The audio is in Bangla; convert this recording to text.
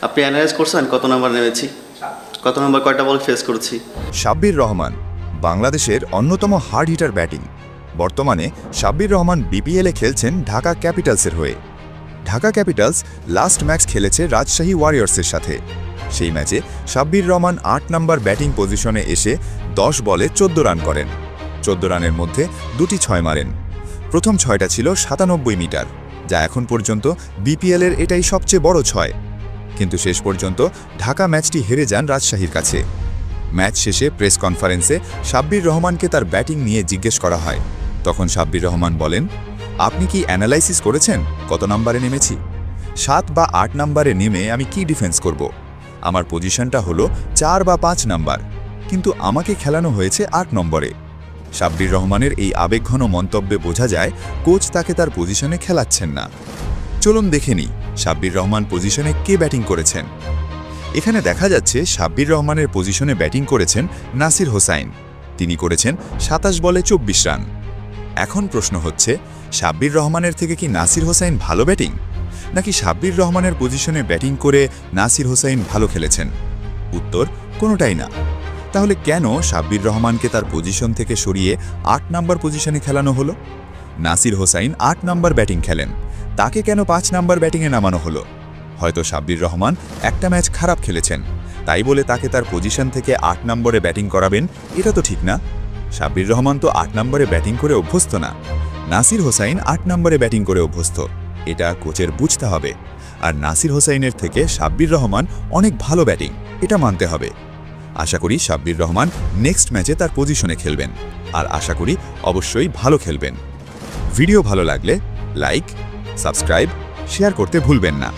আপনি অ্যানালাইজ করছেন কত নাম্বার নেমেছি, কত নাম্বার কয়টা বল ফেস করেছি। সাব্বির রহমান বাংলাদেশের অন্যতম হার্ড হিটার ব্যাটিং। বর্তমানে সাব্বির রহমান বিপিএলে খেলছেন ঢাকা ক্যাপিটালসের হয়ে। ঢাকা ক্যাপিটালস লাস্ট ম্যাচ খেলেছে রাজশাহী ওয়ারিয়র্সের সাথে। সেই ম্যাচে সাব্বির রহমান ৮ নম্বর ব্যাটিং পজিশনে এসে ১০ বলে ১৪ রান করেন। ১৪ রানের মধ্যে ২টি ৬ মারেন। প্রথম ৬টা ছিল ৯৭ মিটার, যা এখন পর্যন্ত বিপিএলের এটাই সবচেয়ে বড় ৬। কিন্তু শেষ পর্যন্ত ঢাকা ম্যাচটি হেরে যান রাজশাহীর কাছে। ম্যাচ শেষে প্রেস কনফারেন্সে সাব্বির রহমানকে তার ব্যাটিং নিয়ে জিজ্ঞেস করা হয়। তখন সাব্বির রহমান বলেন, আপনি কি অ্যানালাইসিস করেছেন কত নম্বরে নেমেছি? ৭ বা ৮ নম্বরে নেমে আমি কি ডিফেন্স করব? আমার পজিশনটা হলো ৪ বা ৫ নাম্বার, কিন্তু আমাকে খেলানো হয়েছে ৮ নম্বরে। সাব্বির রহমানের এই আবেগঘন মন্তব্যে বোঝা যায় কোচ তাকে তার পজিশনে খেলাচ্ছেন না। চলুন দেখে নিই সাব্বির রহমান পজিশনে কে ব্যাটিং করেছেন। এখানে দেখা যাচ্ছে সাব্বির রহমানের পজিশনে ব্যাটিং করেছেন নাসির হোসাইন। তিনি করেছেন ২৭ বলে ২৪ রান। এখন প্রশ্ন হচ্ছে, সাব্বির রহমানের থেকে কি নাসির হোসাইন ভালো ব্যাটিং, নাকি সাব্বির রহমানের পজিশনে ব্যাটিং করে নাসির হোসাইন ভালো খেলেছেন? উত্তর, কোনোটাই না। তাহলে কেন সাব্বির রহমানকে তার পজিশন থেকে সরিয়ে ৮ নম্বর পজিশনে খেলানো হলো? নাসির হোসাইন ৮ নম্বর ব্যাটিং খেলেন, তাকে কেন ৫ নম্বর ব্যাটিংয়ে নামানো হলো? হয়তো সাব্বির রহমান একটা ম্যাচ খারাপ খেলেছেন, তাই বলে তাকে তার পজিশন থেকে ৮ নম্বরে ব্যাটিং করাবেন, এটা তো ঠিক না। সাব্বির রহমান তো ৮ নম্বরে ব্যাটিং করে অভ্যস্ত না। নাসির হোসাইন ৮ নম্বরে ব্যাটিং করে অভ্যস্ত, এটা কোচের বুঝতে হবে। আর নাসির হোসাইনের থেকে সাব্বির রহমান অনেক ভালো ব্যাটিং, এটা মানতে হবে। আশা করি সাব্বির রহমান নেক্সট ম্যাচে তার পজিশনে খেলবেন, আর আশা করি অবশ্যই ভালো খেলবেন। ভিডিও ভালো লাগলে লাইক, সাবস্ক্রাইব, শেয়ার করতে ভুলবেন না।